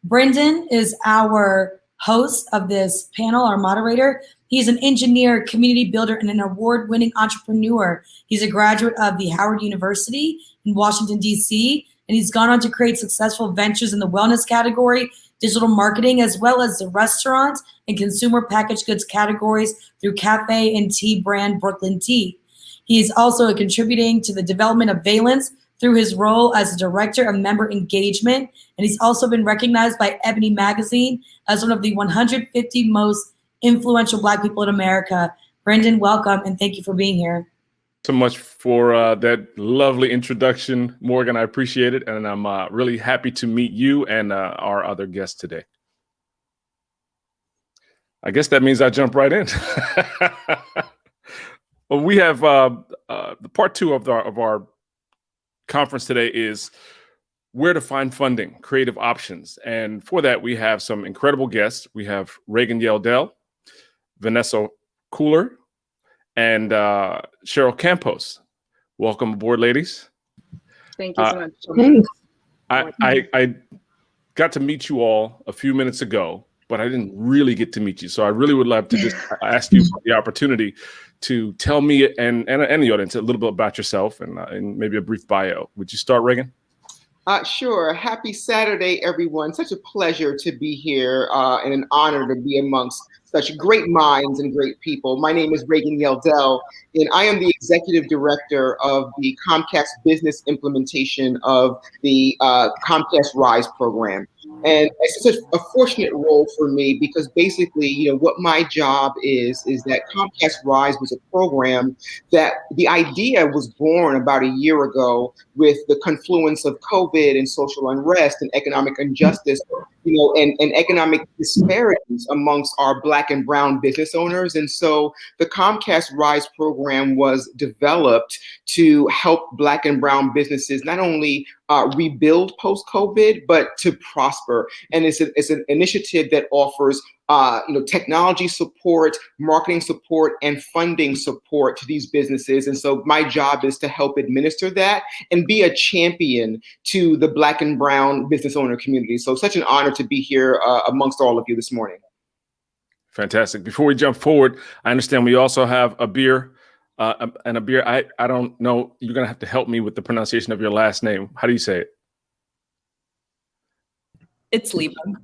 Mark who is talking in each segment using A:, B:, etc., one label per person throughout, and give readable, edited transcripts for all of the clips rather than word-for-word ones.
A: Bryndan is our host of this panel, our moderator. He's an engineer, community builder, and an award-winning entrepreneur. He's a graduate of the Howard University in Washington, D.C., and he's gone on to create successful ventures in the wellness category, digital marketing, as well as the restaurant and consumer packaged goods categories through cafe and tea brand Brooklyn Tea. He is also contributing to the development of Valence through his role as a director of member engagement, and he's also been recognized by Ebony Magazine as one of the 150 most influential Black people in America. Bryndan, welcome, and thank you for being here.
B: So much for that lovely introduction, Morgan. I appreciate it, and I'm really happy to meet you and our other guests today. I guess that means I jump right in. Well, we have the part two of our conference today is where to find funding, creative options. And for that, we have some incredible guests. We have Regan Yeldell, Vanessa Kuhlor, and Cheryl Campos. Welcome aboard, ladies.
C: Thank you so much.
B: I got to meet you all a few minutes ago, but I didn't really get to meet you. So I really would love to just ask you for the opportunity to tell me and the audience a little bit about yourself and maybe a brief bio. Would you start, Regan?
D: Sure. Happy Saturday, everyone. Such a pleasure to be here and an honor to be amongst such great minds and great people. My name is Regan Yeldell, and I am the executive director of the Comcast business implementation of the Comcast Rise program. And it's such a fortunate role for me because basically, you know, what my job is that Comcast Rise was a program that the idea was born about a year ago with the confluence of COVID and social unrest and economic injustice, you know, and economic disparities amongst our Black and brown business owners. And so the Comcast Rise program was developed to help Black and brown businesses not only rebuild post-COVID, but to prosper. And it's an initiative that offers technology support, marketing support, and funding support to these businesses. And so my job is to help administer that and be a champion to the Black and brown business owner community. So such an honor to be here amongst all of you this morning.
B: Fantastic. Before we jump forward, I understand we also have Abir. And Abir, I don't know, you're going to have to help me with the pronunciation of your last name. How do you say it?
E: It's Liben.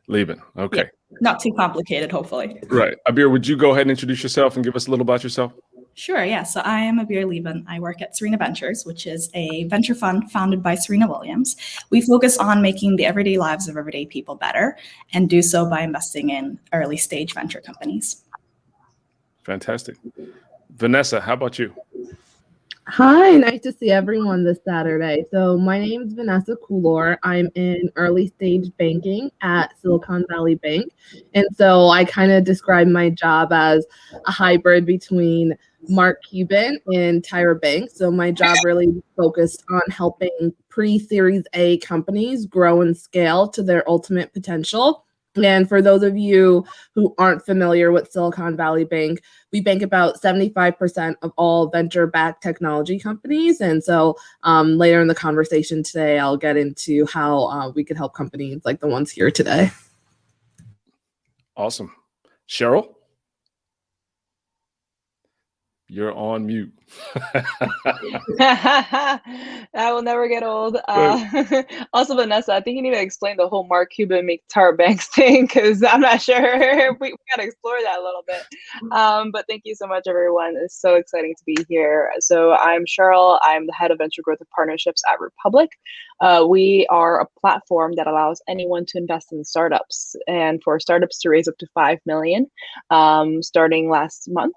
B: Liben. Okay.
E: Yeah, not too complicated, hopefully.
B: Right. Abir, would you go ahead and introduce yourself and give us a little about yourself?
E: Sure. Yeah. So I am Abir Liben. I work at Serena Ventures, which is a venture fund founded by Serena Williams. We focus on making the everyday lives of everyday people better and do so by investing in early stage venture companies.
B: Fantastic. Vanessa, how about you?
F: Hi, nice to see everyone this Saturday. So my name is Vanessa Kuhlor. I'm in early stage banking at Silicon Valley Bank. And so I kind of describe my job as a hybrid between Mark Cuban and Tyra Banks. So my job really focused on helping pre-Series A companies grow and scale to their ultimate potential. And for those of you who aren't familiar with Silicon Valley Bank, we bank about 75% of all venture-backed technology companies. And so later in the conversation today, I'll get into how we could help companies like the ones here today.
B: Awesome. Cheryl? You're on mute.
C: That will never get old. Also, Vanessa, I think you need to explain the whole Mark Cuban make Tyra Banks thing because I'm not sure. We got to explore that a little bit. But thank you so much, everyone. It's so exciting to be here. So I'm Cheryl. I'm the head of venture growth and partnerships at Republic. We are a platform that allows anyone to invest in startups and for startups to raise up to $5 million starting last month.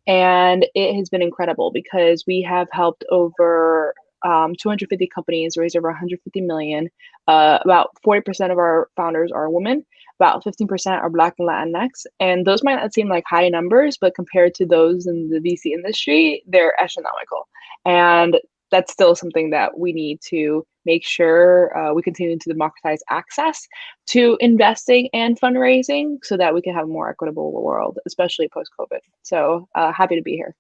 C: And it has been incredible because we have helped over 250 companies raise over 150 million. About 40% of our founders are women. About 15% are Black and Latinx. And those might not seem like high numbers, but compared to those in the VC industry, they're astronomical. And that's still something that we need to make sure we continue to democratize access to investing and fundraising so that we can have a more equitable world, especially post-COVID. So happy to be here.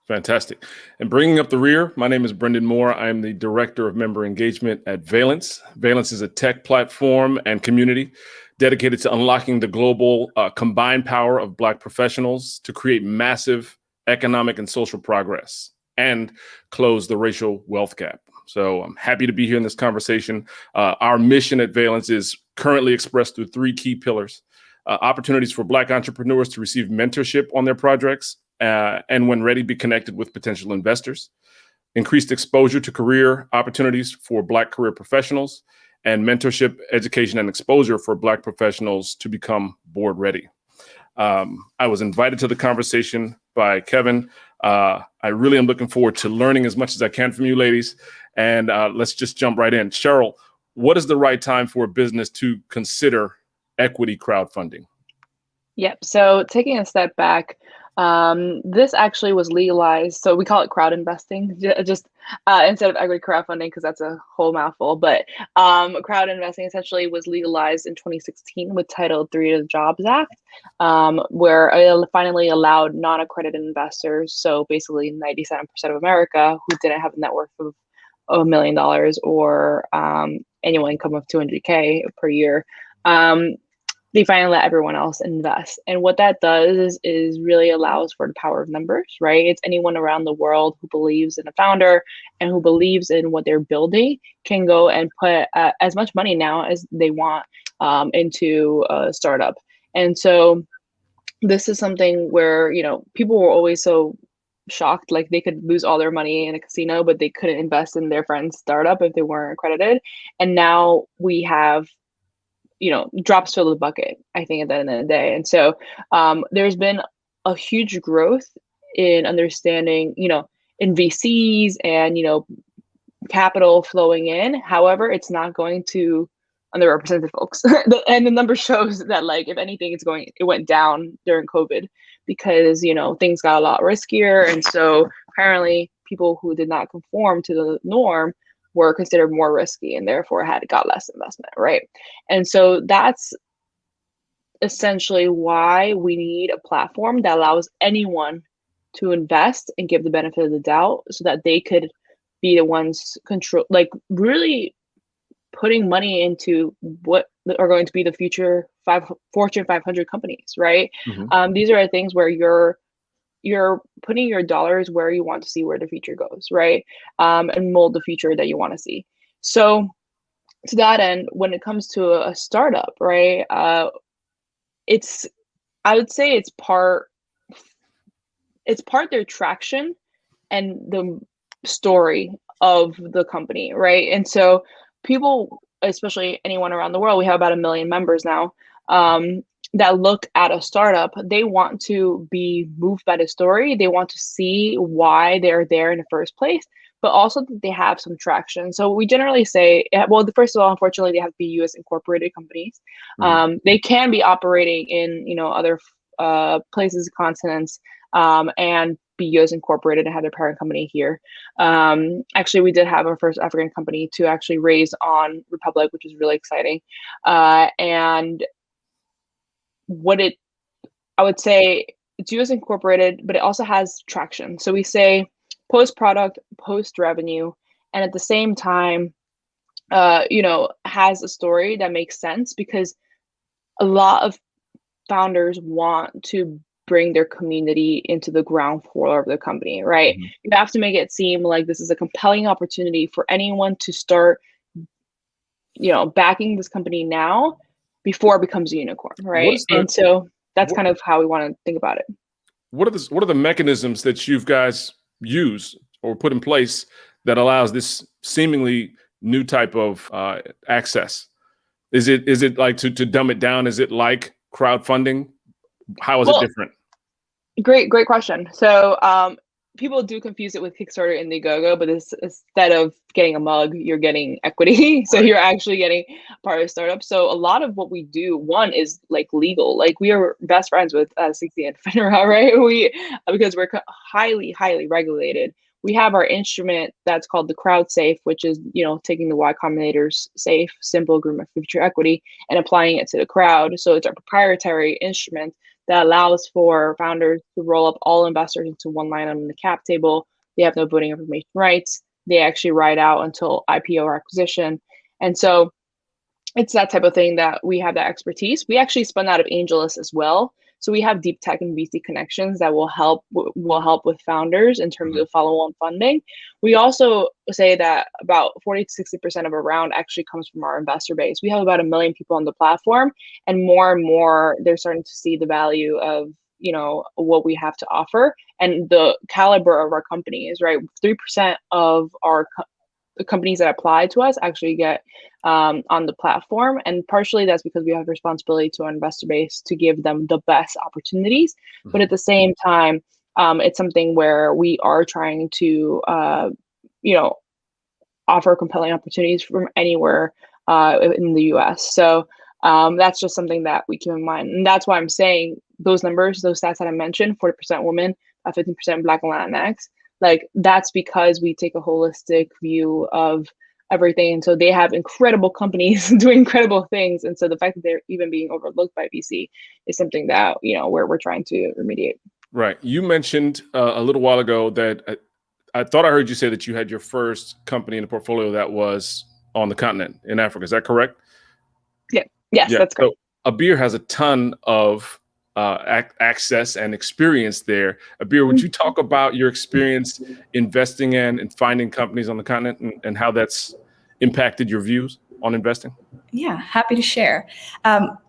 B: Fantastic. And bringing up the rear, my name is Bryndan Moore. I am the Director of Member Engagement at Valence. Valence is a tech platform and community dedicated to unlocking the global combined power of Black professionals to create massive economic and social progress and close the racial wealth gap. So I'm happy to be here in this conversation. Our mission at Valence is currently expressed through 3 key pillars: opportunities for Black entrepreneurs to receive mentorship on their projects, and when ready, be connected with potential investors, increased exposure to career opportunities for Black career professionals, and mentorship, education, and exposure for Black professionals to become board ready. I was invited to the conversation by Kevin. I really am looking forward to learning as much as I can from you ladies. And let's just jump right in. Cheryl, what is the right time for a business to consider equity crowdfunding?
C: Yep. So taking a step back, this actually was legalized. So we call it crowd investing, just instead of equity crowdfunding, because that's a whole mouthful. But crowd investing essentially was legalized in 2016 with Title III of the Jobs Act, where it finally allowed non-accredited investors, so basically 97% of America who didn't have a net worth of $1 million or annual income of 200K per year, they finally let everyone else invest. And what that does is really allows for the power of numbers, right? It's anyone around the world who believes in a founder and who believes in what they're building can go and put as much money now as they want into a startup. And so this is something where, you know, people were always so shocked, like they could lose all their money in a casino, but they couldn't invest in their friend's startup if they weren't accredited. And now we have, you know, drops fill the bucket, I think, at the end of the day. And so there's been a huge growth in understanding, you know, in VCs and, you know, capital flowing in. However, it's not going to underrepresented folks. And the number shows that, like, if anything, it went down during COVID because, you know, things got a lot riskier. And so apparently people who did not conform to the norm were considered more risky and therefore got less investment, right? And so that's essentially why we need a platform that allows anyone to invest and give the benefit of the doubt so that they could be the ones control, like really putting money into what are going to be the future Fortune 500 companies, right?
B: Mm-hmm.
C: These are things where you're putting your dollars where you want to see where the future goes, right? And mold the future that you want to see. So to that end, when it comes to a startup, right, I would say it's part their traction and the story of the company, right? And so people, especially anyone around the world, we have about 1 million members now, that look at a startup, they want to be moved by the story. They want to see why they're there in the first place, but also that they have some traction. So we generally say, well, first of all, unfortunately, they have to be US incorporated companies.
B: Mm-hmm.
C: They can be operating in, you know, other places, continents, and be US incorporated and have their parent company here. Actually, we did have our first African company to actually raise on Republic, which is really exciting. And I would say it's US incorporated, but it also has traction. So we say post product, post revenue, and at the same time, you know, has a story that makes sense because a lot of founders want to bring their community into the ground floor of the company, right? Mm-hmm. You have to make it seem like this is a compelling opportunity for anyone to start, you know, backing this company now before it becomes a unicorn, right? And so that's kind of how we want to think about it.
B: What are the mechanisms that you guys use or put in place that allows this seemingly new type of access? Is it like, to dumb it down, is it like crowdfunding? How is it different?
C: Great question. So people do confuse it with Kickstarter and Indiegogo, but instead of getting a mug, you're getting equity. So you're actually getting part of the startup. So a lot of what we do, one is like legal. Like we are best friends with CC and FINRA, right? Because we're highly, highly regulated. We have our instrument that's called the Crowd Safe, which is, you know, taking the Y Combinator's safe, simple agreement for future equity and applying it to the crowd. So it's our proprietary instrument that allows for founders to roll up all investors into one line on the cap table. They have no voting information rights. They actually ride out until IPO or acquisition. And so it's that type of thing that we have that expertise. We actually spun out of AngelList as well. So we have deep tech and VC connections that will help with founders in terms of follow-on funding. We also say that about 40 to 60% of a round actually comes from our investor base. We have about 1 million people on the platform, and more, they're starting to see the value of, you know, what we have to offer and the caliber of our companies, right? 3% of our the companies that apply to us actually get on the platform. And partially that's because we have responsibility to our investor base to give them the best opportunities. But at the same time, it's something where we are trying to, you know, offer compelling opportunities from anywhere in the US. So that's just something that we keep in mind. And that's why I'm saying those numbers, those stats that I mentioned, 40% women, 15% Black and Latinx, like that's because we take a holistic view of everything. And so they have incredible companies doing incredible things. And so the fact that they're even being overlooked by VC is something that, you know, we're trying to remediate.
B: Right. You mentioned a little while ago that I thought I heard you say that you had your first company in the portfolio that was on the continent in Africa. Is that correct?
C: Yeah. Yes, that's correct.
B: So Abir has a ton of access and experience there. Abir, would you talk about your experience investing in and finding companies on the continent and how that's impacted your views on investing?
E: Yeah, happy to share.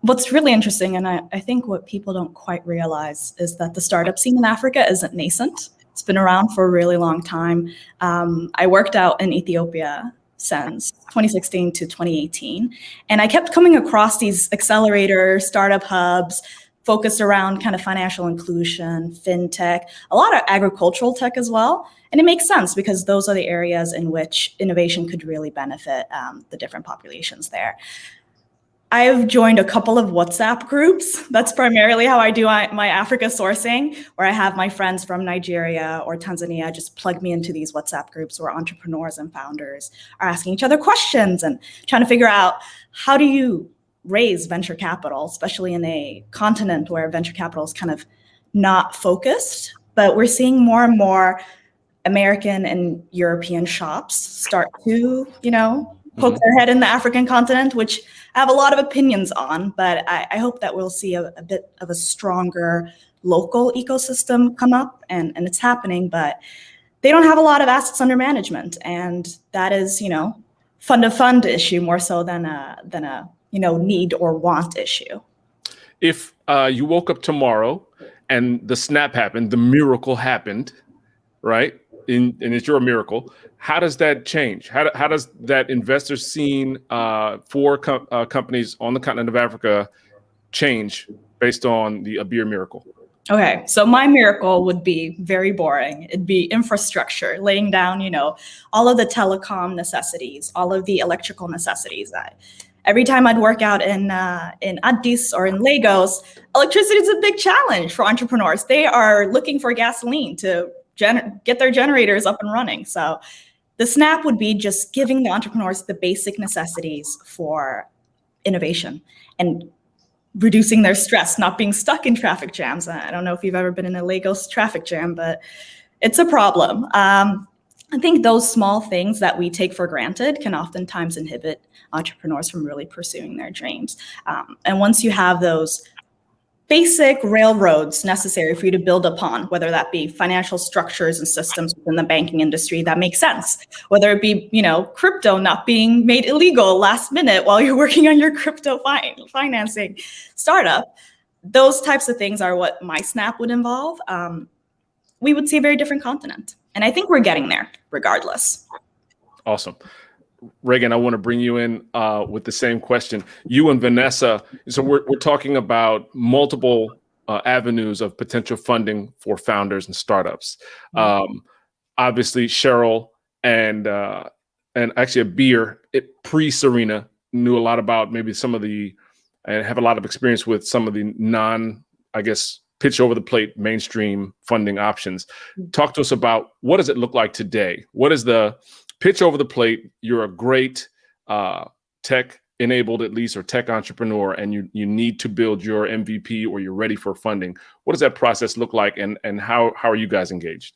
E: What's really interesting, and I think what people don't quite realize, is that the startup scene in Africa isn't nascent. It's been around for a really long time. I worked out in Ethiopia since 2016 to 2018, and I kept coming across these accelerator startup hubs focused around kind of financial inclusion, fintech, a lot of agricultural tech as well. And it makes sense because those are the areas in which innovation could really benefit the different populations there. I've joined a couple of WhatsApp groups. That's primarily how I do my Africa sourcing, where I have my friends from Nigeria or Tanzania just plug me into these WhatsApp groups where entrepreneurs and founders are asking each other questions and trying to figure out, how do you raise venture capital, especially in a continent where venture capital is kind of not focused. But we're seeing more and more American and European shops start to, you know, poke their head in the African continent, which I have a lot of opinions on, but I hope that we'll see a bit of a stronger local ecosystem come up, and it's happening, but they don't have a lot of assets under management. And that is, you know, fund of fund issue more so than a you know, need or want issue.
B: If you woke up tomorrow and the snap happened, the miracle happened, right? And it's your miracle. How does that change? How does that investor scene for companies on the continent of Africa change based on the Abir miracle?
E: Okay, so my miracle would be very boring. It'd be infrastructure, laying down, you know, all of the telecom necessities, all of the electrical necessities. Every time I'd work out in Addis or in Lagos, electricity is a big challenge for entrepreneurs. They are looking for gasoline to get their generators up and running. So the snap would be just giving the entrepreneurs the basic necessities for innovation and reducing their stress, not being stuck in traffic jams. I don't know if you've ever been in a Lagos traffic jam, but it's a problem. I think those small things that we take for granted can oftentimes inhibit entrepreneurs from really pursuing their dreams. And once you have those basic railroads necessary for you to build upon, whether that be financial structures and systems within the banking industry that make sense, whether it be, you know, crypto not being made illegal last minute while you're working on your crypto financing startup, those types of things are what my snap would involve. We would see a very different continent. And I think we're getting there regardless.
B: Awesome. Regan, I want to bring you in with the same question. You and Vanessa, so we're talking about multiple avenues of potential funding for founders and startups. Obviously, Cheryl and actually Abir, pre-Serena, knew a lot about maybe some of the, and have a lot of experience with some of the pitch over the plate mainstream funding options. Talk to us about, what does it look like today? What is the pitch over the plate? You're a great tech enabled at least or tech entrepreneur and you need to build your MVP or you're ready for funding, what does that process look like, and how are you guys engaged?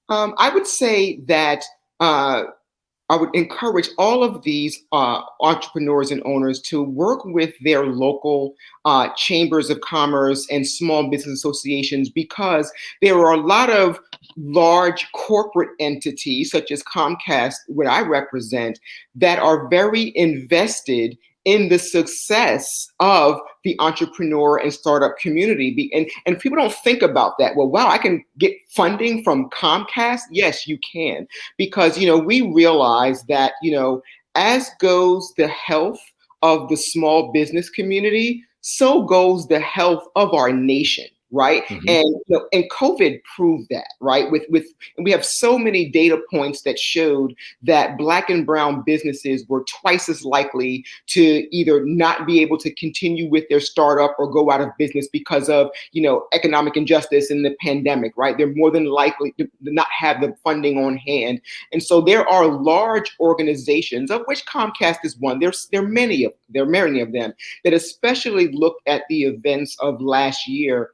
D: I would say that I would encourage all of these entrepreneurs and owners to work with their local chambers of commerce and small business associations, because there are a lot of large corporate entities such as Comcast, what I represent, that are very invested in the success of the entrepreneur and startup community. And people don't think about that. Well, wow, I can get funding from Comcast. Yes, you can. Because, we realize that, as goes the health of the small business community, so goes the health of our nation. Right. Mm-hmm. And COVID proved that, right? And we have so many data points that showed that Black and brown businesses were twice as likely to either not be able to continue with their startup or go out of business because of, economic injustice in the pandemic, right? They're more than likely to not have the funding on hand. And so there are large organizations, of which Comcast is one. There are many of them that especially looked at the events of last year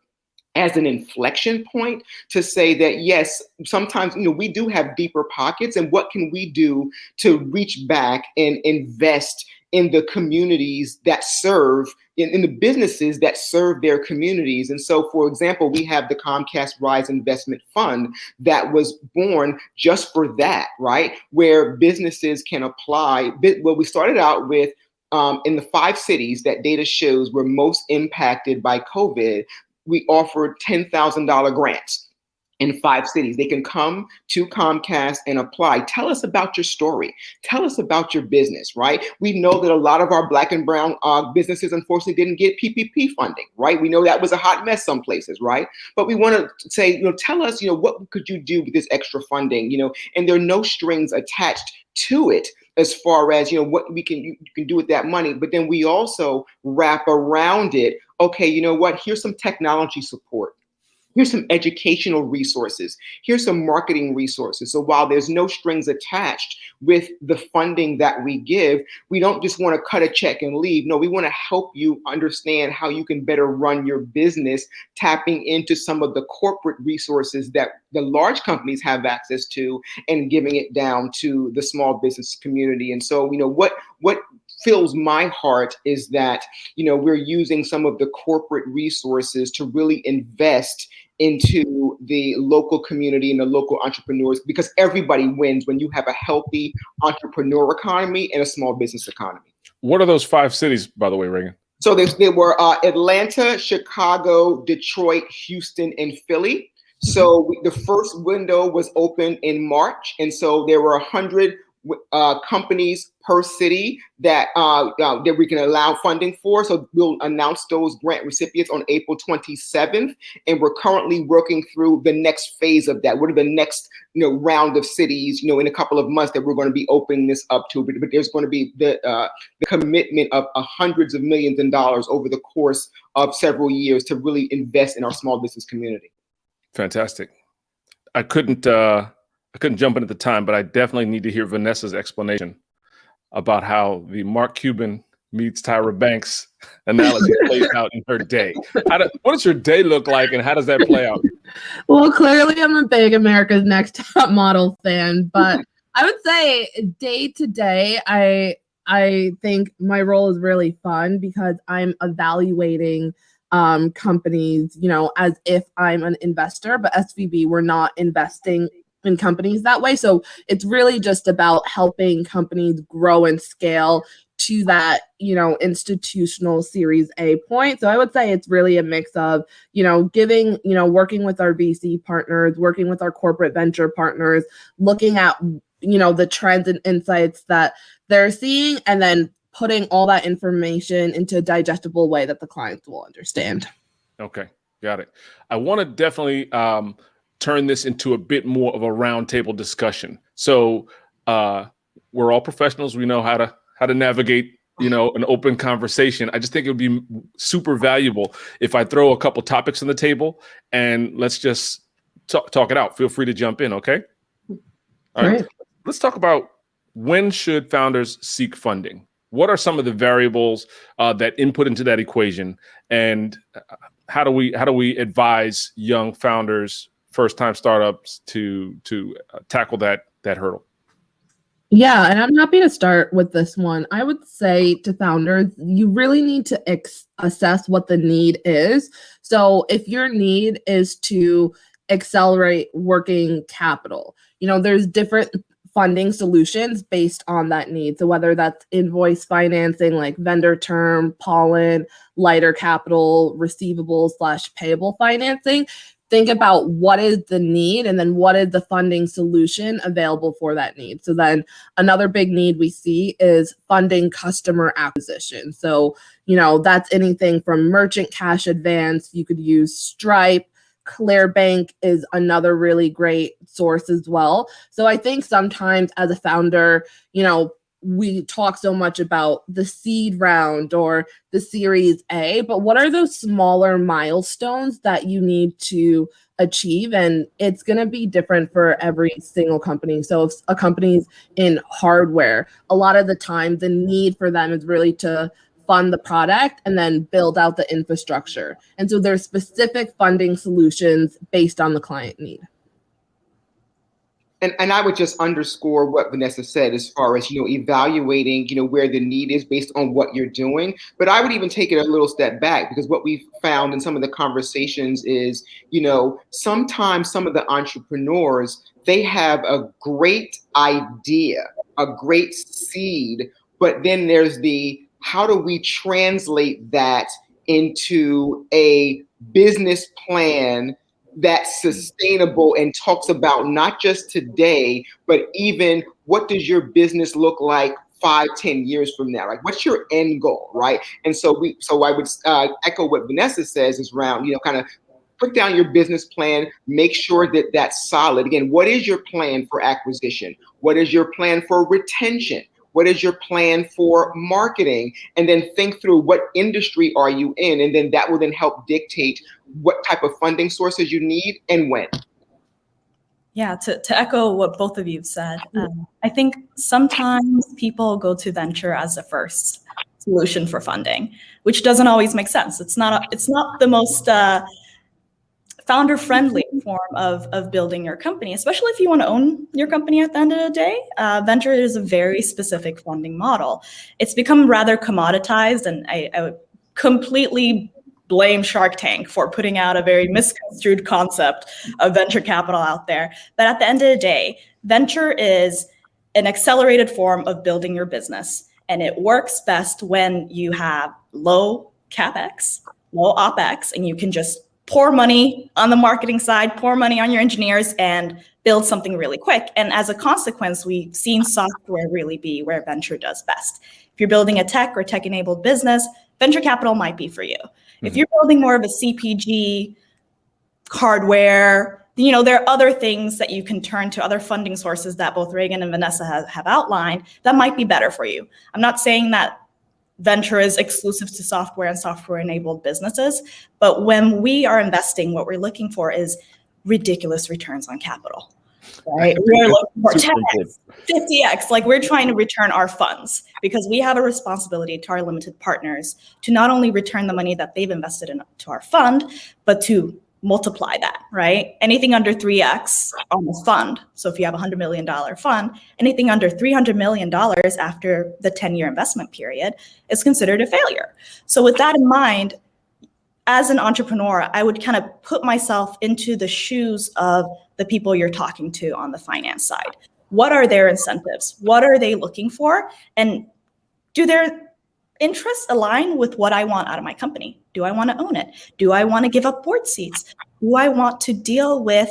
D: as an inflection point to say that, yes, sometimes, we do have deeper pockets, and what can we do to reach back and invest in the communities that serve, in the businesses that serve their communities. And so, for example, we have the Comcast Rise Investment Fund that was born just for that, right? Where businesses can apply. Well, we started out with, in the 5 cities that data shows were most impacted by COVID, we offered $10,000 grants in 5 cities. They can come to Comcast and apply. Tell us about your story. Tell us about your business, right? We know that a lot of our Black and brown businesses, unfortunately, didn't get PPP funding, right? We know that was a hot mess some places, right? But we want to say, tell us, what could you do with this extra funding, and there are no strings attached to it as far as, what you can do with that money. But then we also wrap around it. Okay, here's some technology support. Here's some educational resources. Here's some marketing resources. So while there's no strings attached with the funding that we give, we don't just want to cut a check and leave. No, we want to help you understand how you can better run your business, tapping into some of the corporate resources that the large companies have access to and giving it down to the small business community. And so, what fills my heart is that, we're using some of the corporate resources to really invest into the local community and the local entrepreneurs, because everybody wins when you have a healthy entrepreneur economy and a small business economy.
B: What are those 5 cities, by the way, Regan?
D: So they were Atlanta, Chicago, Detroit, Houston, and Philly. So the first window was open in March. And so there were 100 companies per city that we can allow funding for. So we'll announce those grant recipients on April 27th. And we're currently working through the next phase of that. What are the next round of cities, in a couple of months that we're going to be opening this up to. But there's going to be the commitment of hundreds of millions of dollars over the course of several years to really invest in our small business community.
B: Fantastic. I couldn't jump in at the time, but I definitely need to hear Vanessa's explanation about how the Mark Cuban meets Tyra Banks analogy plays out in her day. What does your day look like, and how does that play out?
F: Well, clearly I'm a big America's Next Top Model fan, but I would say day to day, I think my role is really fun because I'm evaluating companies, as if I'm an investor, but SVB, we're not investing in companies that way. So it's really just about helping companies grow and scale to that, institutional Series A point. So I would say it's really a mix of, giving, working with our VC partners, working with our corporate venture partners, looking at, the trends and insights that they're seeing, and then putting all that information into a digestible way that the clients will understand.
B: Okay, got it. I want to definitely turn this into a bit more of a roundtable discussion. So we're all professionals. We know how to navigate, an open conversation. I just think it would be super valuable if I throw a couple topics on the table and let's just talk it out. Feel free to jump in. Okay. All right. Let's talk about, when should founders seek funding? What are some of the variables that input into that equation, and how do we advise young founders, first-time startups to tackle that hurdle?
F: Yeah, and I'm happy to start with this one. I would say to founders, you really need to assess what the need is. So if your need is to accelerate working capital, there's different funding solutions based on that need. So whether that's invoice financing like vendor term, pollen, lighter capital, receivables/payable financing, think about what is the need and then what is the funding solution available for that need. So then another big need we see is funding customer acquisition. So, that's anything from merchant cash advance. You could use Stripe. Clearbank is another really great source as well. So I think sometimes as a founder, we talk so much about the seed round or the Series A, but what are those smaller milestones that you need to achieve? And it's going to be different for every single company. So if a company's in hardware, a lot of the time the need for them is really to fund the product and then build out the infrastructure. And so there's specific funding solutions based on the client need.
D: And I would just underscore what Vanessa said as far as, evaluating, where the need is based on what you're doing. But I would even take it a little step back, because what we've found in some of the conversations is, sometimes some of the entrepreneurs, they have a great idea, a great seed, but then there's how do we translate that into a business plan that's sustainable and talks about not just today, but even what does your business look like 5-10 years from now? Like, what's your end goal, right? And so I would echo what Vanessa says is around, kind of put down your business plan, make sure that that's solid. Again, what is your plan for acquisition? What is your plan for retention? What is your plan for marketing? And then think through what industry are you in? And then that will then help dictate what type of funding sources you need and when.
E: Yeah, to echo what both of you said, I think sometimes people go to venture as the first solution for funding, which doesn't always make sense. It's not the most founder-friendly form of building your company, especially if you want to own your company at the end of the day. Venture is a very specific funding model. It's become rather commoditized, and I would completely blame Shark Tank for putting out a very misconstrued concept of venture capital out there. But at the end of the day, venture is an accelerated form of building your business, and it works best when you have low CapEx, low OpEx, and you can just pour money on the marketing side, pour money on your engineers, and build something really quick. And as a consequence, we've seen software really be where venture does best. If you're building a tech or tech-enabled business, venture capital might be for you. Mm-hmm. If you're building more of a CPG, hardware, there are other things that you can turn to, other funding sources that both Regan and Vanessa have outlined that might be better for you. I'm not saying that venture is exclusive to software and software-enabled businesses, but when we are investing, what we're looking for is ridiculous returns on capital, right? We're looking for 10x, 50x, like we're trying to return our funds because we have a responsibility to our limited partners to not only return the money that they've invested into our fund, but to multiply that, right? Anything under 3x on the fund. So if you have a $100 million fund, anything under $300 million after the 10-year investment period is considered a failure. So with that in mind, as an entrepreneur, I would kind of put myself into the shoes of the people you're talking to on the finance side. What are their incentives? What are they looking for? And do their interests align with what I want out of my company? Do I want to own it? Do I want to give up board seats? Do I want to deal with,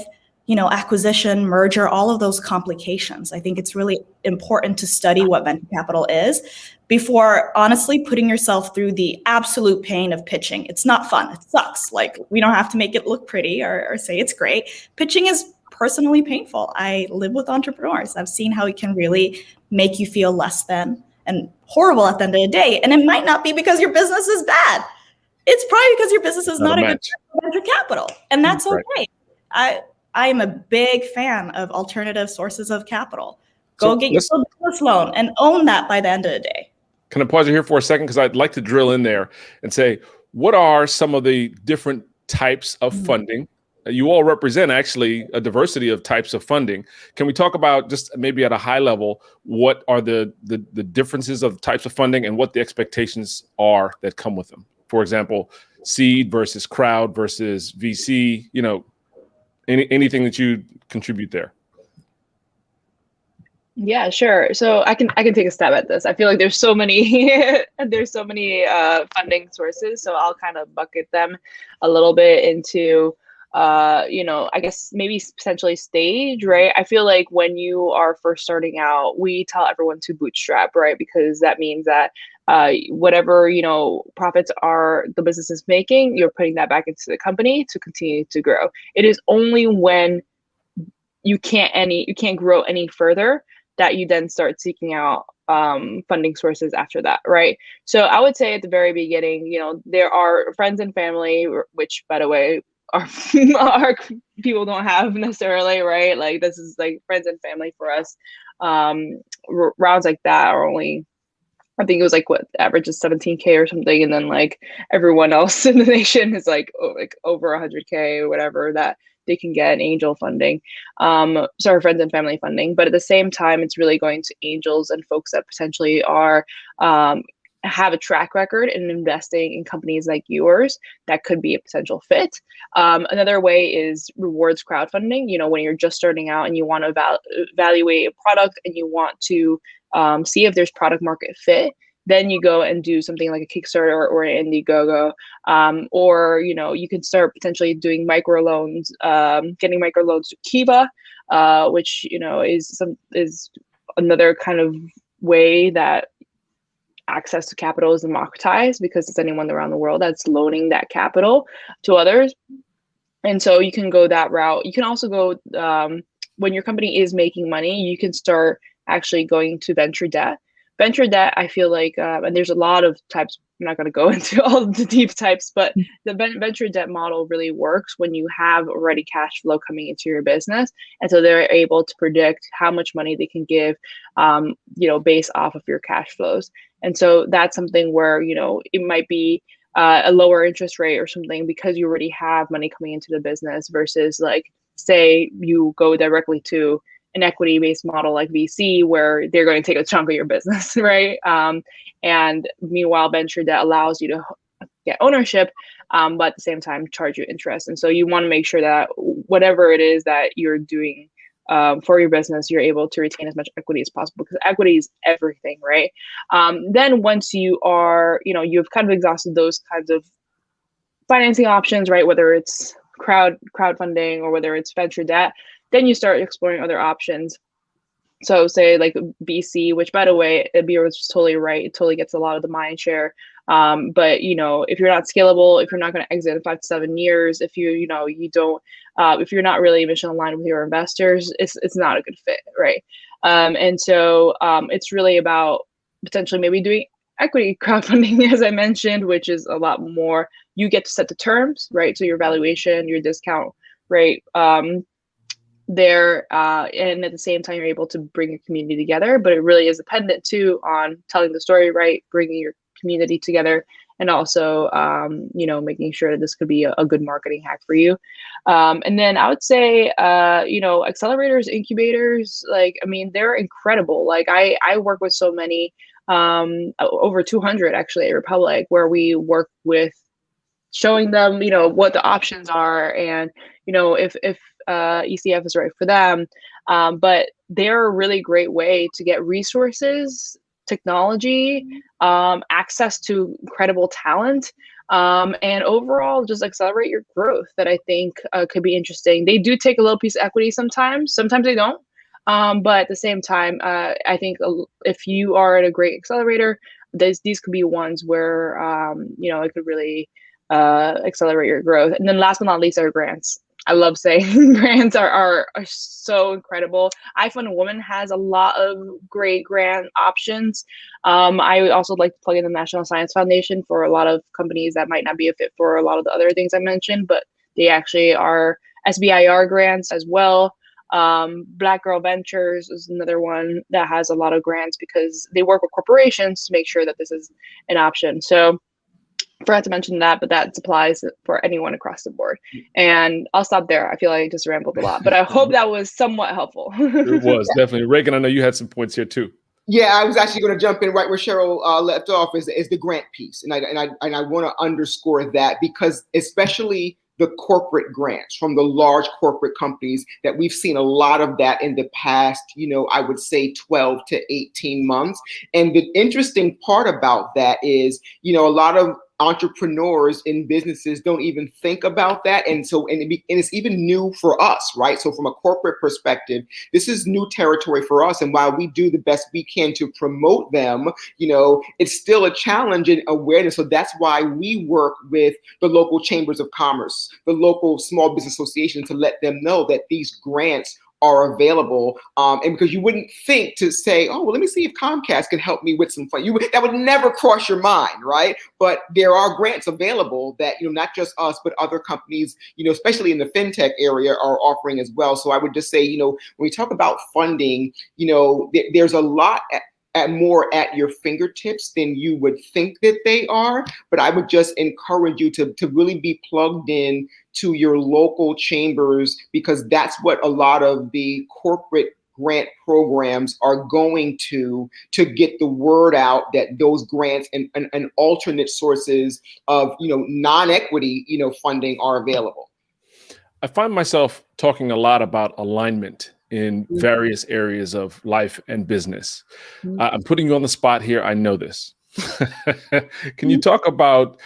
E: acquisition, merger, all of those complications? I think it's really important to study what venture capital is before honestly putting yourself through the absolute pain of pitching. It's not fun. It sucks. Like, we don't have to make it look pretty or say it's great. Pitching is personally painful. I live with entrepreneurs. I've seen how it can really make you feel less than and horrible at the end of the day. And it might not be because your business is bad. It's probably because your business is not a good venture capital. And that's okay. I am a big fan of alternative sources of capital. Go get your business loan and own that by the end of the day.
B: Can I pause you here for a second? Because I'd like to drill in there and say, what are some of the different types of funding? You all represent actually a diversity of types of funding. Can we talk about just maybe at a high level, what are the differences of types of funding and what the expectations are that come with them? For example, seed versus crowd versus VC, you know, anything that you contribute there.
C: Yeah, sure. So I can take a stab at this. I feel like there's so many funding sources, so I'll kind of bucket them a little bit into you know, I guess maybe potentially stage, right? I feel like when you are first starting out, we tell everyone to bootstrap, right? Because that means that whatever, you know, profits are the business is making, you're putting that back into the company to continue to grow. It is only when you can't grow any further that you then start seeking out funding sources after that, right? So I would say at the very beginning, you know, there are friends and family, which by the way, our people don't have necessarily, right? Like this is like friends and family for us. Rounds like that are only, I think it was like what average is 17K or something, and then like everyone else in the nation is like over 100K or whatever that they can get angel funding, sorry, friends and family funding. But at the same time, it's really going to angels and folks that potentially are have a track record in investing in companies like yours that could be a potential fit. Another way is rewards crowdfunding. You know, when you're just starting out and you want to evaluate a product and you want to see if there's product market fit, then you go and do something like a Kickstarter or an Indiegogo, or you know, you can start potentially doing microloans, getting microloans to Kiva, which you know is another kind of way that access to capital is democratized because it's anyone around the world that's loaning that capital to others. And so you can go that route. You can also go when your company is making money, you can start actually going to venture debt. Venture debt, I feel like, and there's a lot of types, I'm not going to go into all the deep types, but the venture debt model really works when you have already cash flow coming into your business. And so they're able to predict how much money they can give, you know, based off of your cash flows. And so that's something where, you know, it might be a lower interest rate or something because you already have money coming into the business versus like, say you go directly to an equity-based model like VC where they're going to take a chunk of your business, right? And meanwhile, venture debt allows you to get ownership, but at the same time, charge you interest. And so you want to make sure that whatever it is that you're doing for your business, you're able to retain as much equity as possible because equity is everything, right? Then once you are, you know, you've kind of exhausted those kinds of financing options, right? Whether it's crowdfunding or whether it's venture debt, then you start exploring other options. So say like BC, which by the way, Abir was totally right. It totally gets a lot of the mind share. But you know, if you're not scalable, if you're not going to exit in 5 to 7 years, if you know, you don't, if you're not really mission aligned with your investors, it's not a good fit, right? And so it's really about potentially maybe doing equity crowdfunding, as I mentioned, which is a lot more, you get to set the terms, right? So your valuation, your discount rate, there, and at the same time, you're able to bring your community together, but it really is dependent too on telling the story right, bringing your community together, and also, you know, making sure that this could be a good marketing hack for you. And then I would say, you know, accelerators, incubators, like, I mean, they're incredible. Like I work with so many, over 200 actually at Republic, where we work with showing them, you know, what the options are and, you know, if ECF is right for them. But they're a really great way to get resources, technology, access to incredible talent, and overall just accelerate your growth that I think could be interesting. They do take a little piece of equity sometimes they don't. But at the same time, I think if you are at a great accelerator, these could be ones where, you know, it could really accelerate your growth. And then last but not least are grants. I love saying grants are so incredible. iFund Women has a lot of great grant options. I also like to plug in the National Science Foundation for a lot of companies that might not be a fit for a lot of the other things I mentioned, but they actually are SBIR grants as well. Black Girl Ventures is another one that has a lot of grants because they work with corporations to make sure that this is an option. So forgot to mention that, but that applies for anyone across the board. And I'll stop there. I feel like I just rambled a lot, but I hope that was somewhat helpful.
B: It was definitely. Regan, I know you had some points here too.
D: Yeah, I was actually going to jump in right where Cheryl left off is the grant piece, and I want to underscore that because especially the corporate grants from the large corporate companies that we've seen a lot of that in the past, I would say 12 to 18 months. And the interesting part about that is, a lot of entrepreneurs in businesses don't even think about that. And it's even new for us, right? So from a corporate perspective, this is new territory for us. And while we do the best we can to promote them, it's still a challenge in awareness. So that's why we work with the local chambers of commerce, the local small business association to let them know that these grants are available. And because you wouldn't think to say, oh, well, let me see if Comcast can help me with some fun. That would never cross your mind, right? But there are grants available that, not just us, but other companies, especially in the fintech area are offering as well. So I would just say, when we talk about funding, there's a lot more at your fingertips than you would think that they are. But I would just encourage you to really be plugged in to your local chambers, because that's what a lot of the corporate grant programs are going to get the word out that those grants and alternate sources of non-equity funding are available.
B: I find myself talking a lot about alignment in various areas of life and business. I'm putting you on the spot here. I know this. Can you talk about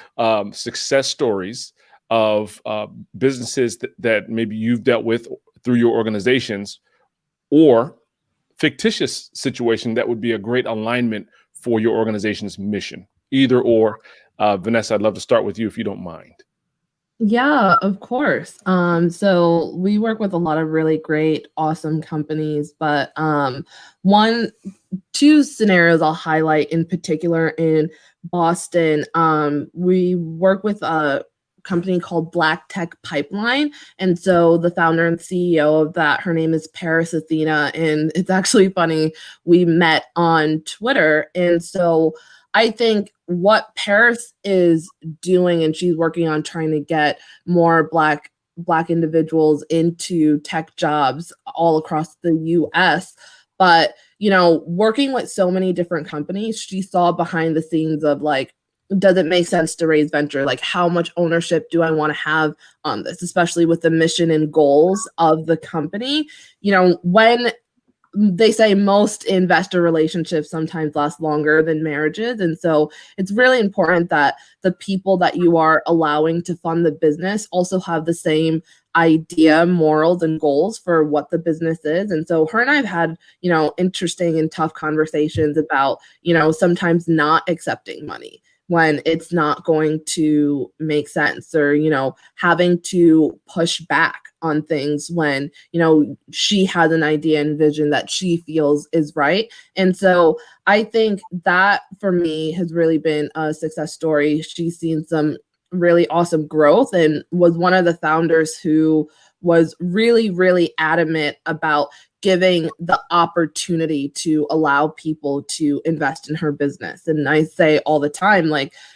B: success stories of businesses that maybe you've dealt with through your organizations, or fictitious situation that would be a great alignment for your organization's mission? Either or. Vanessa, I'd love to start with you if you don't mind.
F: Yeah, of course. So we work with a lot of really great, awesome companies, but two scenarios I'll highlight in particular in Boston. We work with a company called Black Tech Pipeline. And so the founder and CEO of that, her name is Paris Athena. And it's actually funny, we met on Twitter. And so I think what Paris is doing, and she's working on trying to get more Black individuals into tech jobs all across the US. But, working with so many different companies, she saw behind the scenes of does it make sense to raise venture? How much ownership do I want to have on this, especially with the mission and goals of the company? When they say most investor relationships sometimes last longer than marriages. And so it's really important that the people that you are allowing to fund the business also have the same idea, morals, and goals for what the business is. And so her and I have had, interesting and tough conversations about, sometimes not accepting money when it's not going to make sense, or, having to push back on things when, she has an idea and vision that she feels is right. And so I think that for me has really been a success story. She's seen some really awesome growth and was one of the founders who was really, really adamant about giving the opportunity to allow people to invest in her business. And I say all the time,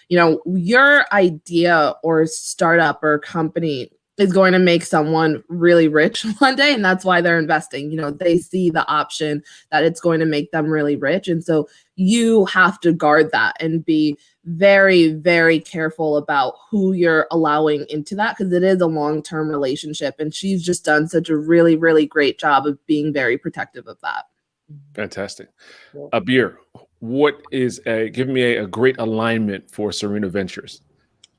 F: your idea or startup or company is going to make someone really rich one day. And that's why they're investing. They see the option that it's going to make them really rich. And so you have to guard that and be very, very careful about who you're allowing into that, because it is a long-term relationship. And she's just done such a really, really great job of being very protective of that.
B: Fantastic. Abir, give me a great alignment for Serena Ventures?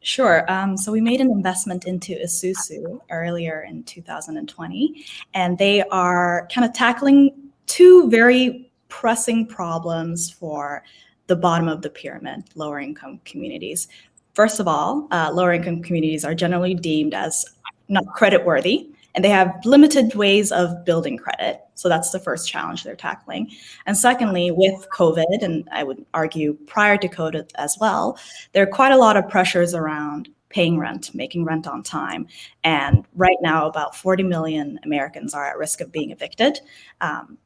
E: Sure. So we made an investment into Isuzu earlier in 2020, and they are kind of tackling two very pressing problems for the bottom of the pyramid, lower income communities. First of all, lower income communities are generally deemed as not credit worthy, and they have limited ways of building credit. So that's the first challenge they're tackling. And secondly, with COVID, and I would argue prior to COVID as well, there are quite a lot of pressures around paying rent, making rent on time. And right now, about 40 million Americans are at risk of being evicted. The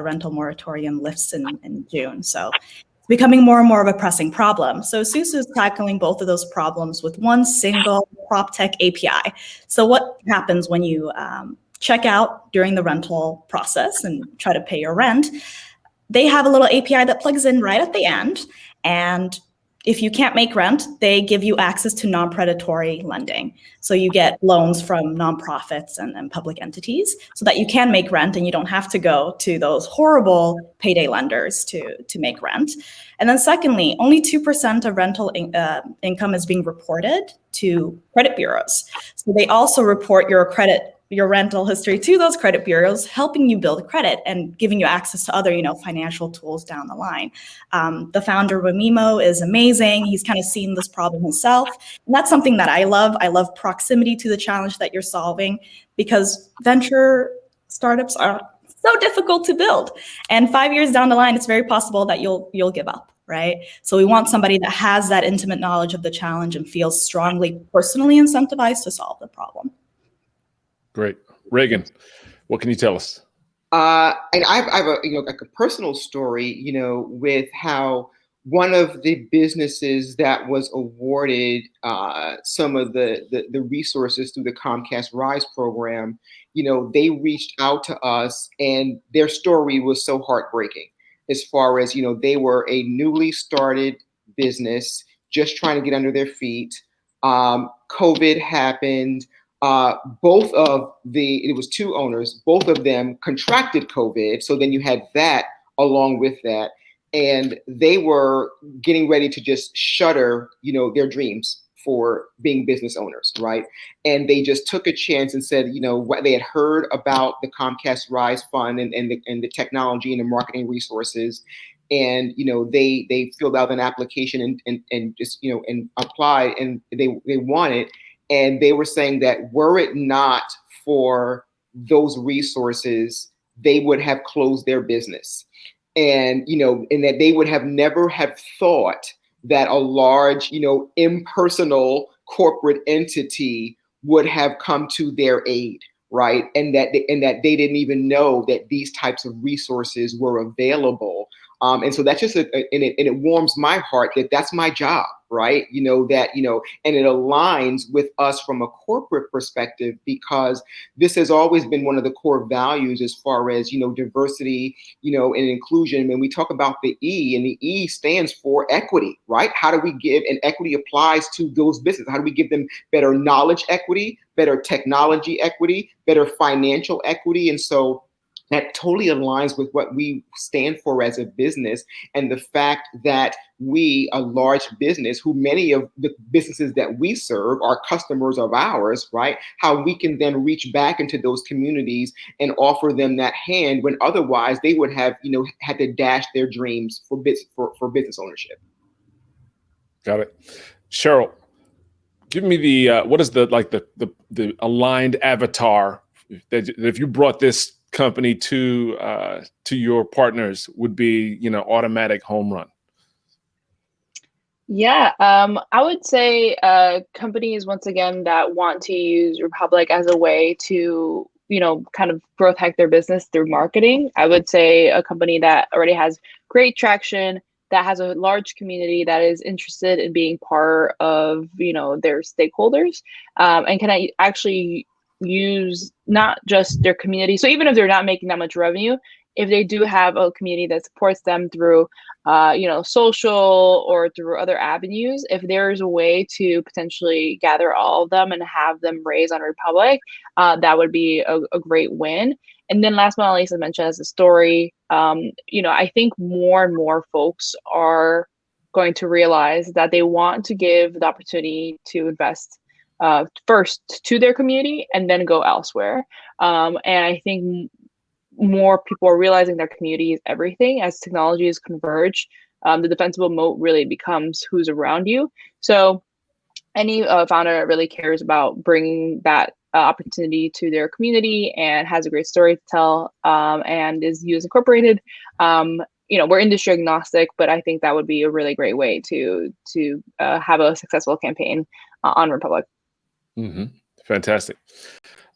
E: rental moratorium lifts in June. So it's becoming more and more of a pressing problem. So SUSE is tackling both of those problems with one single PropTech API. So what happens when you check out during the rental process and try to pay your rent? They have a little API that plugs in right at the end. And if you can't make rent, they give you access to non-predatory lending. So you get loans from nonprofits and public entities so that you can make rent and you don't have to go to those horrible payday lenders to make rent. And then secondly, only 2% of rental income is being reported to credit bureaus. So they also report your rental history to those credit bureaus, helping you build credit and giving you access to other, financial tools down the line. The founder of Mimo is amazing. He's kind of seen this problem himself. And that's something that I love. I love proximity to the challenge that you're solving, because venture startups are so difficult to build. And 5 years down the line, it's very possible that you'll give up, right? So we want somebody that has that intimate knowledge of the challenge and feels strongly personally incentivized to solve the problem.
B: Great. Regan, what can you tell us?
D: And I have a personal story, with how one of the businesses that was awarded some of the resources through the Comcast Rise program, they reached out to us, and their story was so heartbreaking as far as, they were a newly started business just trying to get under their feet. COVID happened. It was two owners, both of them contracted COVID. So then you had that along with that. And they were getting ready to just shutter, their dreams for being business owners, right? And they just took a chance and said, what they had heard about the Comcast Rise Fund and the technology and the marketing resources. And, they filled out an application and just, and applied, and they won it. And they were saying that were it not for those resources, they would have closed their business. And, and that they would have never have thought that a large, impersonal corporate entity would have come to their aid, right? And that they didn't even know that these types of resources were available. And so that's just, and it warms my heart that that's my job, right? And it aligns with us from a corporate perspective, because this has always been one of the core values as far as, diversity, and inclusion. And we talk about the E, and the E stands for equity, right? How do we give, and equity applies to those businesses. How do we give them better knowledge equity, better technology equity, better financial equity? And so that totally aligns with what we stand for as a business, and the fact that we, a large business, who many of the businesses that we serve are customers of ours, right? How we can then reach back into those communities and offer them that hand when otherwise they would have, had to dash their dreams for business ownership.
B: Got it. Cheryl, give me the what is the aligned avatar that if you brought this company to your partners would be, automatic home run?
C: Yeah, I would say companies, once again, that want to use Republic as a way to, kind of growth hack their business through marketing. I would say a company that already has great traction, that has a large community that is interested in being part of, their stakeholders, and can actually use not just their community. So even if they're not making that much revenue, if they do have a community that supports them through, social or through other avenues, if there's a way to potentially gather all of them and have them raise on Republic, that would be a great win. And then last but not least, I mentioned as a story, I think more and more folks are going to realize that they want to give the opportunity to invest first to their community and then go elsewhere. And I think more people are realizing their community is everything. As technologies converge, the defensible moat really becomes who's around you. So any founder that really cares about bringing that opportunity to their community and has a great story to tell, and is US Incorporated, we're industry agnostic, but I think that would be a really great way to have a successful campaign on Republic.
B: Mm-hmm. Fantastic.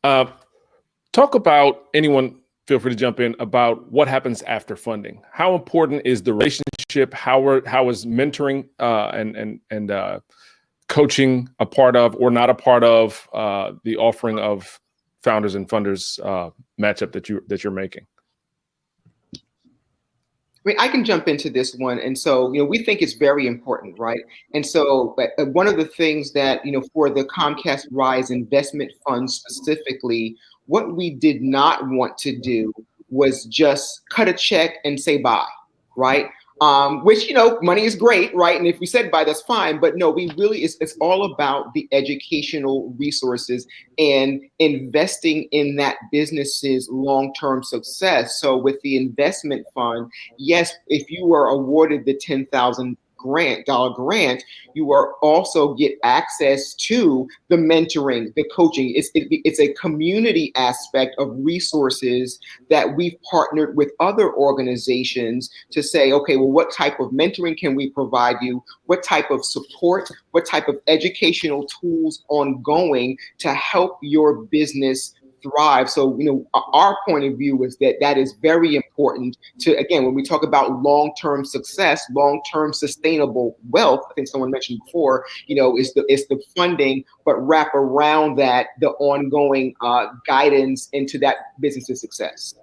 B: Talk about, anyone feel free to jump in, about what happens after funding. How important is the relationship? How is mentoring and coaching a part of or not a part of the offering of founders and funders matchup that you're making?
D: I mean, I can jump into this one. And so, we think it's very important, right? And so one of the things that, for the Comcast Rise Investment Fund specifically, what we did not want to do was just cut a check and say bye, right? Which, money is great, right? And if we said bye, that's fine. But no, we really, it's all about the educational resources and investing in that business's long-term success. So with the investment fund, yes, if you were awarded the $10,000 grant, you are also get access to the mentoring, the coaching. It's a community aspect of resources that we've partnered with other organizations to say, okay, well, what type of mentoring can we provide you? What type of support? What type of educational tools ongoing to help your business thrive? So, our point of view is that is very important to, again, when we talk about long-term success, long-term sustainable wealth, I think someone mentioned before, is the funding, but wrap around that the ongoing guidance into that business's success.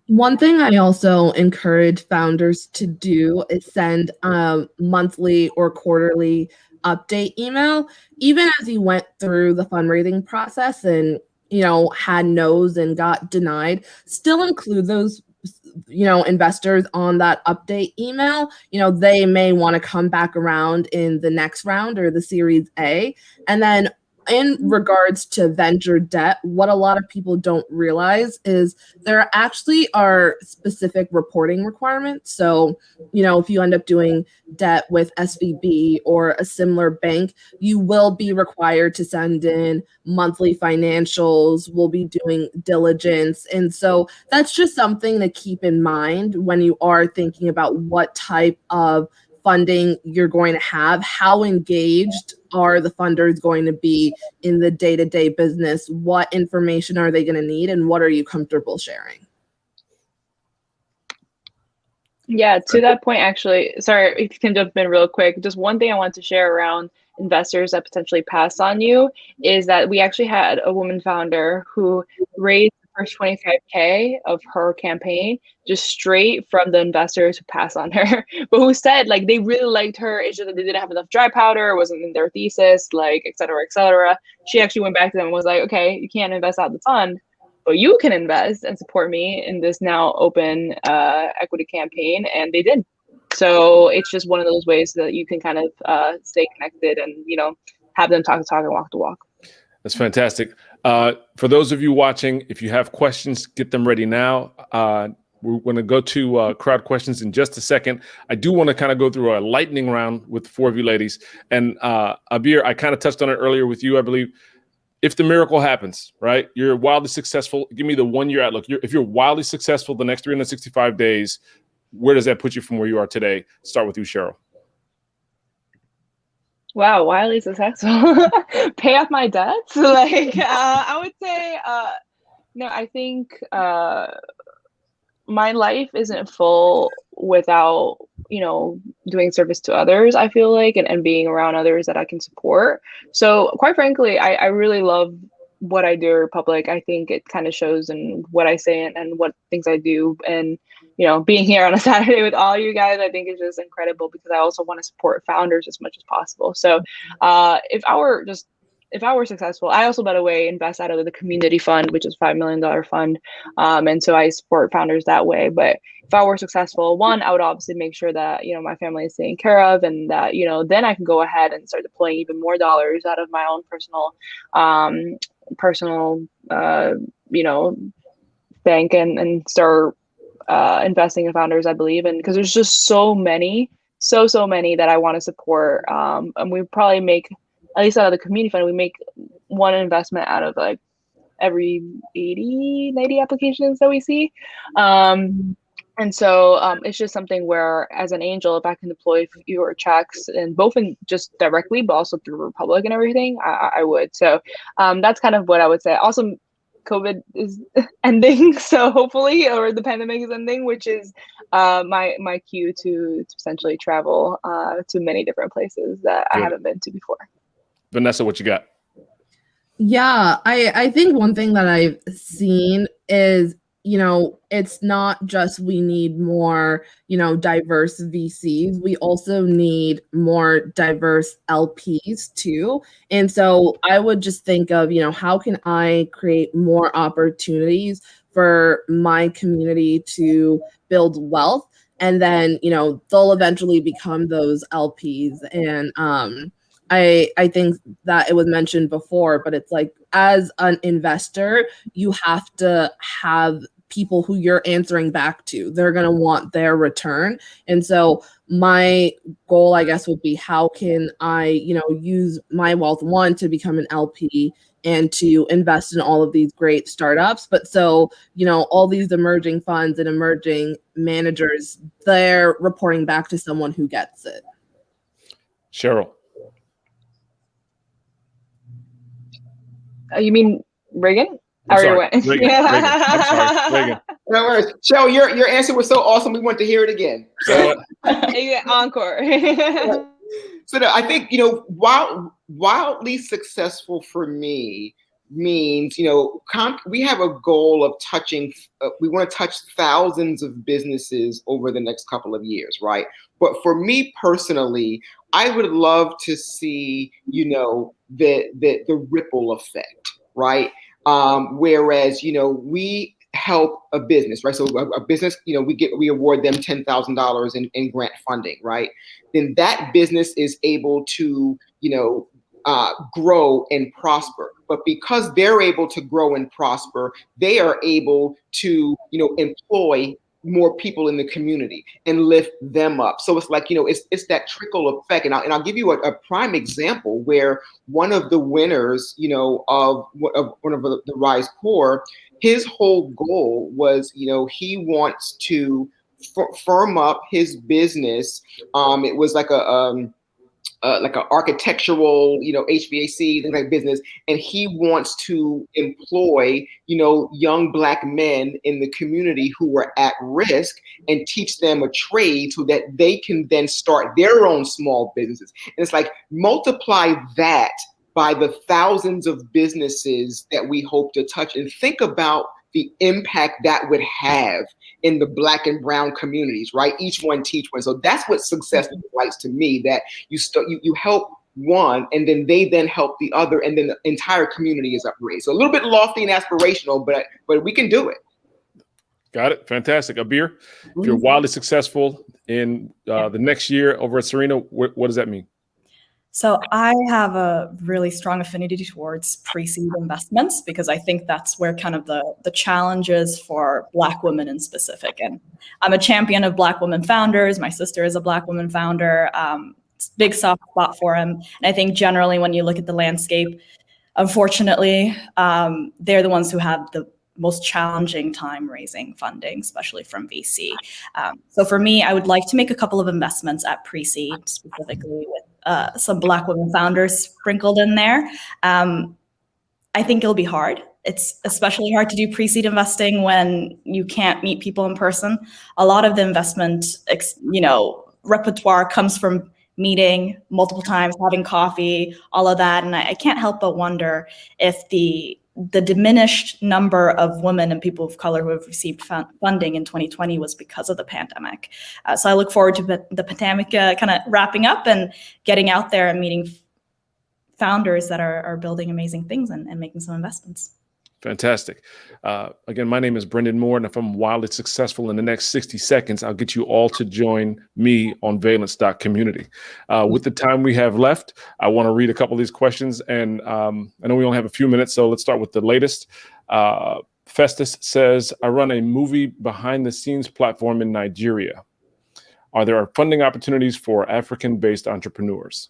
F: One thing I also encourage founders to do is send a monthly or quarterly update email, even as you went through the fundraising process and had no's and got denied. Still include those investors on that update email. They may want to come back around in the next round or the Series A. And then in regards to venture debt, what a lot of people don't realize is there actually are specific reporting requirements. So, if you end up doing debt with SVB or a similar bank, you will be required to send in monthly financials. We'll be doing diligence. And so that's just something to keep in mind when you are thinking about what type of funding you're going to have. How engaged are the funders going to be in the day-to-day business? What information are they going to need, and what are you comfortable sharing?
C: Yeah, to that point, actually, sorry, if you can jump in real quick. Just one thing I wanted to share around investors that potentially pass on you is that we actually had a woman founder who raised the first 25K of her campaign just straight from the investors who passed on her, but who said like they really liked her. It's just that they didn't have enough dry powder, it wasn't in their thesis, like et cetera, et cetera. She actually went back to them and was like, okay, you can't invest out the fund, but you can invest and support me in this now open equity campaign. And they did. So it's just one of those ways that you can kind of stay connected and, have them talk the talk and walk the walk.
B: That's fantastic. For those of you watching, if you have questions, get them ready now. We're going to go to crowd questions in just a second. I do want to kind of go through a lightning round with the four of you ladies. And Abir, I kind of touched on it earlier with you, I believe. If the miracle happens, right, you're wildly successful, give me the 1 year outlook. If you're wildly successful the next 365 days, where does that put you from where you are today? Start with you, Cheryl.
C: Wow, wildly successful. Pay off my debts. I would say, no, I think my life isn't full without, doing service to others, I feel like, and being around others that I can support. So quite frankly, I really love what I do at Republic. I think it kind of shows in what I say and what things I do. And, being here on a Saturday with all you guys, I think is just incredible because I also want to support founders as much as possible. So if I were successful, I also, by the way, invest out of the community fund, which is $5 million fund. And so I support founders that way. But if I were successful, one, I would obviously make sure that, my family is taken care of and that, then I can go ahead and start deploying even more dollars out of my own personal bank and start investing in founders, I believe. And because there's just so many that I want to support. And we probably make, at least out of the community fund, we make one investment out of like every 80, 90 applications that we see. And so it's just something where, as an angel, if I can deploy fewer checks, and both in just directly, but also through Republic and everything, I would. So that's kind of what I would say. Also, COVID is ending, so hopefully, or the pandemic is ending, which is my cue to potentially travel to many different places that I haven't been to before.
B: Vanessa, what you got?
F: Yeah, I think one thing that I've seen is, it's not just we need more, diverse VCs. We also need more diverse LPs too. And so I would just think of, how can I create more opportunities for my community to build wealth? And then, they'll eventually become those LPs. And I think that it was mentioned before, but it's like, as an investor, you have to have people who you're answering back to. They're going to want their return. And so my goal, I guess, would be, how can I, use my wealth, one, to become an LP and to invest in all of these great startups. But so, all these emerging funds and emerging managers, they're reporting back to someone who gets it.
B: Cheryl.
C: You mean Regan?
B: I'm sorry, Regan. I'm sorry, Regan.
D: No worries. Cheryl, your answer was so awesome. We want to hear it again. So,
C: encore.
D: So I think, wildly successful for me means, we have a goal of touching, we want to touch thousands of businesses over the next couple of years, right? But for me personally, I would love to see, the ripple effect, right? Whereas, we help a business, right? So a business, we award them $10,000 in grant funding, right? Then that business is able to, grow and prosper. But because they're able to grow and prosper, they are able to, employ more people in the community and lift them up. So it's like, it's that trickle effect. And I'll give you a prime example where one of the winners, of one of the Rise Poor, his whole goal was, he wants to firm up his business. It was like like an architectural, HVAC, things like business. And he wants to employ, young Black men in the community who are at risk and teach them a trade so that they can then start their own small businesses. And it's like, multiply that by the thousands of businesses that we hope to touch, and think about the impact that would have in the Black and brown communities, right? Each one teach one. So that's what success looks like to me, that you help one, and then they then help the other, and then the entire community is upraised. So a little bit lofty and aspirational, but we can do it.
B: Got it. Fantastic. Abir, if you're wildly successful in the next year over at Serena, what does that mean?
E: So I have a really strong affinity towards pre-seed investments, because I think that's where kind of the challenge is for Black women in specific. And I'm a champion of Black women founders. My sister is a Black woman founder. Big soft spot for him. And I think generally when you look at the landscape, unfortunately, they're the ones who have the most challenging time raising funding, especially from VC. So for me, I would like to make a couple of investments at pre-seed, specifically with some Black women founders sprinkled in there. I think it'll be hard. It's especially hard to do pre-seed investing when you can't meet people in person. A lot of the investment, repertoire comes from meeting multiple times, having coffee, all of that. And I can't help but wonder if the diminished number of women and people of color who have received funding in 2020 was because of the pandemic. So I look forward to the pandemic kind of wrapping up and getting out there and meeting founders that are building amazing things and making some investments.
B: Fantastic. Again, my name is Bryndan Moore, and if I'm wildly successful in the next 60 seconds, I'll get you all to join me on valence.community. With the time we have left, I want to read a couple of these questions, and I know we only have a few minutes, so let's start with the latest. Festus says, I run a movie behind-the-scenes platform in Nigeria. Are there funding opportunities for African-based entrepreneurs?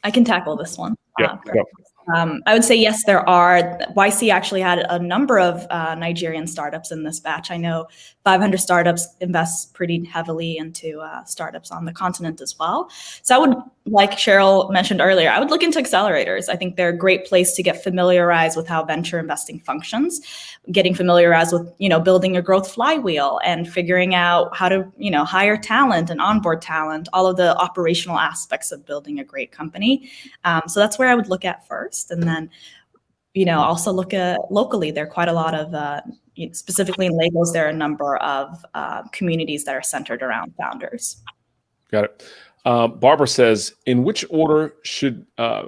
E: I can tackle this one.
B: Yeah, go.
E: I would say yes, there are. YC actually had a number of Nigerian startups in this batch. I know 500 Startups invests pretty heavily into startups on the continent as well. So I would, like Cheryl mentioned earlier, I would look into accelerators. I think they're a great place to get familiarized with how venture investing functions, getting familiarized with, building a growth flywheel and figuring out how to, hire talent and onboard talent, all of the operational aspects of building a great company. So that's where I would look at first. And then, also look at locally. There are quite a lot of, specifically in Lagos, there are a number of communities that are centered around founders.
B: Got it. Barbara says, in which order should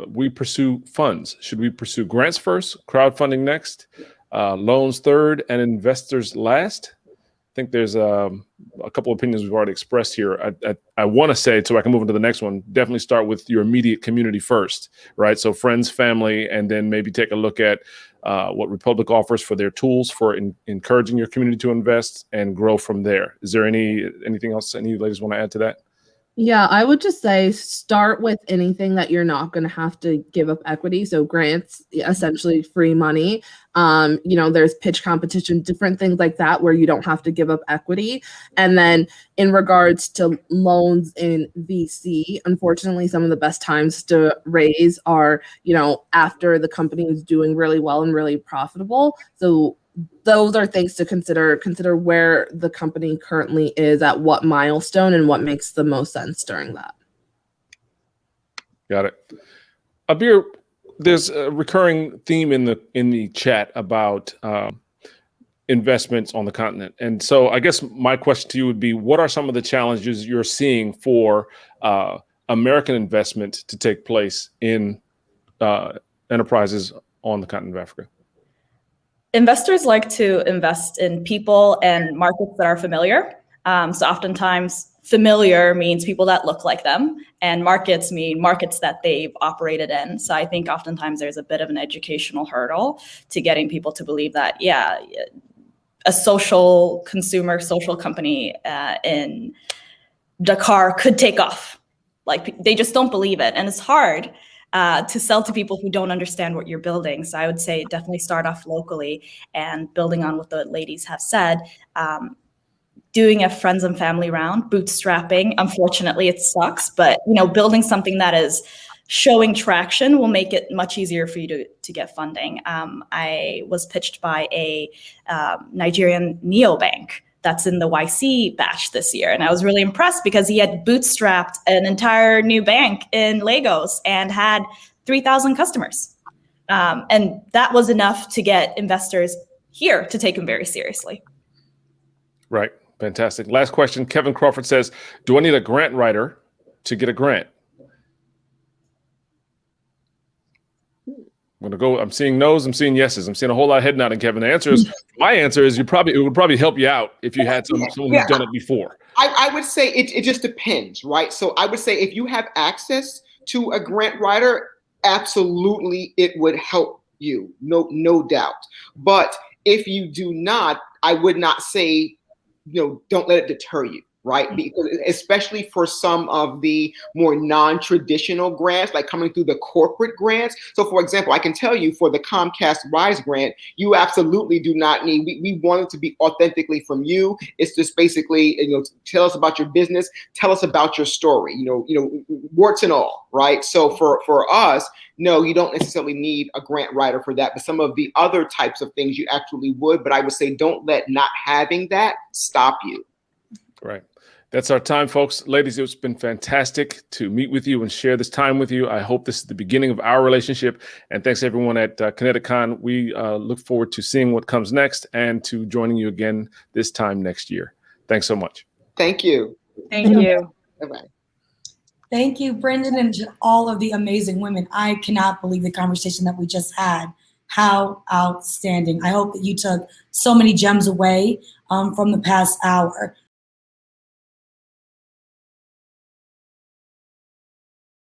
B: we pursue funds? Should we pursue grants first, crowdfunding next, loans third, and investors last? I think there's a couple of opinions we've already expressed here. I want to say, so I can move into the next one, definitely start with your immediate community first, right? So friends, family, and then maybe take a look at what Republic offers for their tools for encouraging your community to invest and grow from there. Is there anything else any ladies want to add to that?
F: Yeah, I would just say start with anything that you're not going to have to give up equity. So grants, essentially free money. There's pitch competition, different things like that where you don't have to give up equity. And then in regards to loans in VC, unfortunately, some of the best times to raise are, after the company is doing really well and really profitable. So those are things to consider. Consider where the company currently is at what milestone and what makes the most sense during that.
B: Got it. Abir, there's a recurring theme in the chat about investments on the continent. And so I guess my question to you would be, what are some of the challenges you're seeing for American investment to take place in enterprises on the continent of Africa?
E: Investors like to invest in people and markets that are familiar. So oftentimes familiar means people that look like them, and markets mean markets that they've operated in. So I think oftentimes there's a bit of an educational hurdle to getting people to believe that, a social consumer, social company in Dakar could take off. Like they just don't believe it. And it's hard to sell to people who don't understand what you're building. So I would say definitely start off locally, and building on what the ladies have said, doing a friends and family round, bootstrapping. Unfortunately, it sucks, but building something that is showing traction will make it much easier for you to get funding. I was pitched by a Nigerian neobank that's in the YC batch this year. And I was really impressed because he had bootstrapped an entire new bank in Lagos and had 3,000 customers. And that was enough to get investors here to take him very seriously.
B: Right. Fantastic. Last question. Kevin Crawford says, do I need a grant writer to get a grant? I'm going to go. I'm seeing no's. I'm seeing yeses. I'm seeing a whole lot of head nodding, Kevin. My answer is it would probably help you out if you had someone who's done it before.
D: I would say it just depends, right? So I would say if you have access to a grant writer, absolutely it would help you, no doubt. But if you do not, I would not say, don't let it deter you. Right? Because especially for some of the more non-traditional grants, like coming through the corporate grants. So for example, I can tell you for the Comcast Rise grant, you absolutely do not need, we want it to be authentically from you. It's just basically, tell us about your business, tell us about your story, warts and all, right? So for us, no, you don't necessarily need a grant writer for that, but some of the other types of things you actually would, but I would say don't let not having that stop you.
B: Right. That's our time, folks. Ladies, it's been fantastic to meet with you and share this time with you. I hope this is the beginning of our relationship. And thanks everyone at KINETIC-CON. We look forward to seeing what comes next and to joining you again this time next year. Thanks so much.
D: Thank you.
C: Thank you.
D: Bye-bye.
A: Thank you, Bryndan, and all of the amazing women. I cannot believe the conversation that we just had. How outstanding. I hope that you took so many gems away from the past hour.